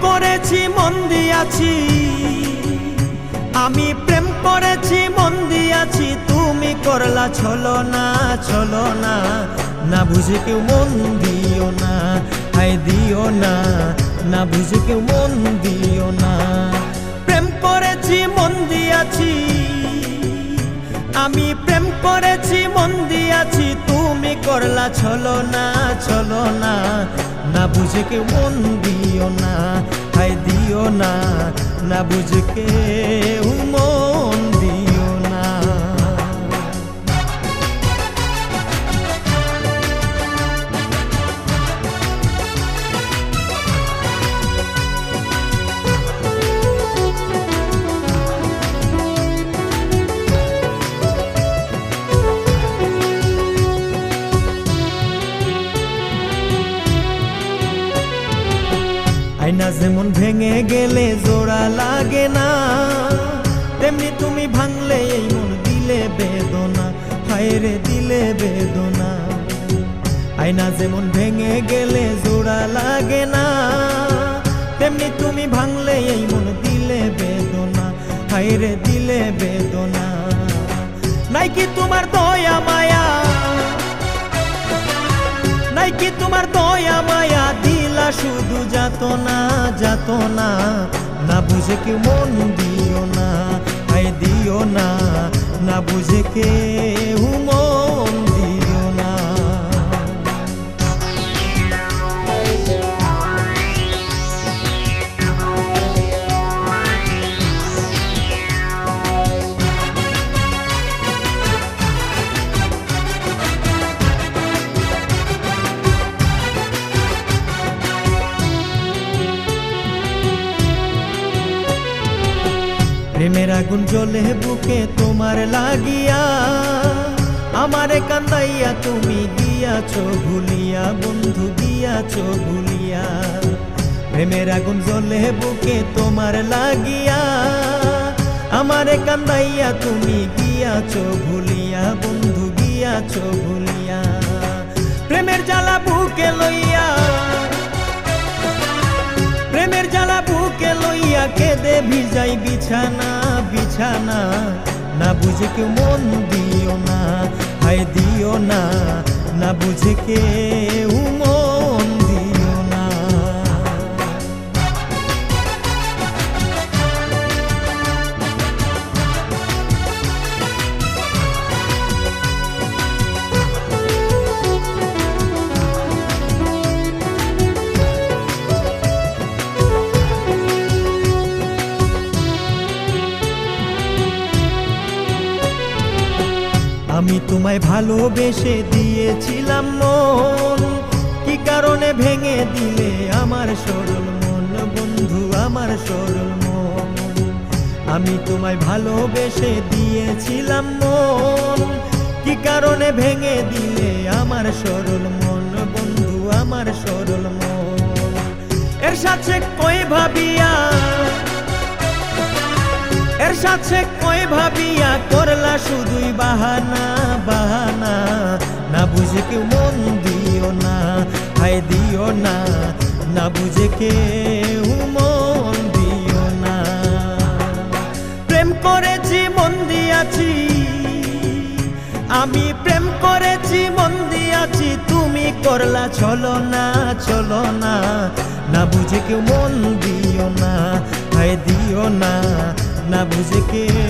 করেছি মন দিয়াছি, আমি প্রেম করেছি মন দিয়াছি, তুমি করলা ছলনা ছলনা। না বুঝে কেউ মন দিও না, হায় দিও না, না বুঝে কেউ মন দিও না। প্রেম করেছি মন দিয়াছি, আমি প্রেম করেছি মন দিয়াছি, তুমি করলা ছলনা ছলনা। না বুঝে কেউ মন দিও না, হায় দিও না, না বুঝে কেউ মন দিও না। আয়না যেমন ভেঙে গেলে জোড়া লাগে না, তেমনি তুমি ভাঙলে এই মন দিলে বেদনা, হায় রে দিলে বেদনা। আয়না যেমন ভেঙে গেলে জোড়া লাগে না, তেমনি তুমি ভাঙলে এই মন দিলে বেদনা, হায় রে দিলে বেদনা। নাই কি তোমার দয়া মায়া, নাই কি তোমার দয়া মায়া, দিলা শুধু যাতনা যাতনা। না বুঝে কেউ মন দিও না, হায় দিও না, না বুঝে কেউ মন দিও না। প্রেমের আগুন জ্বলে বুকে তোমার লাগিয়া, আমারে কান্দাইয়া তুমি গিয়াছো ভুলিয়া, বন্ধু গিয়াছো ভুলিয়া। প্রেমের আগুন জ্বলে বুকে তোমার লাগিয়া, আমারে কান্দাইয়া তুমি গিয়াছো ভুলিয়া, বন্ধু গিয়াছো ভুলিয়া। প্রেমের জ্বালা বুকে লইয়া, প্রেমের জ্বালা বুকে লইয়া, কেঁদে ভিজাই বিছানা বিছানা। না বুঝে কেউ মন দিও না, হায় দিও না, না বুঝে কেউ মন দিও না। আমি তোমায় ভালোবেসে দিয়েছিলাম মন, কি কারণে ভেঙে দিলে আমার সরল মন, বন্ধু আমার সরল মন। আমি তোমায় ভালোবেসে দিয়েছিলাম মন, কি কারণে ভেঙে দিলে আমার সরল মন, বন্ধু আমার সরল মন। এর সাথে কই ভাবিয়া, এর সাথে কই ভাবিয়া, করলা শুধুই বাহানা বাহানা। না বুঝে কেউ মন দিও না, হায় দিও না, না বুঝে কেউ মন দিও না। প্রেম করেছি মন দিয়াছি, আমি প্রেম করেছি মন দিয়াছি, তুমি করলা ছলনা ছলনা। না বুঝে কেউ মন দিও না, হায় দিও না, না বুঝে কেউ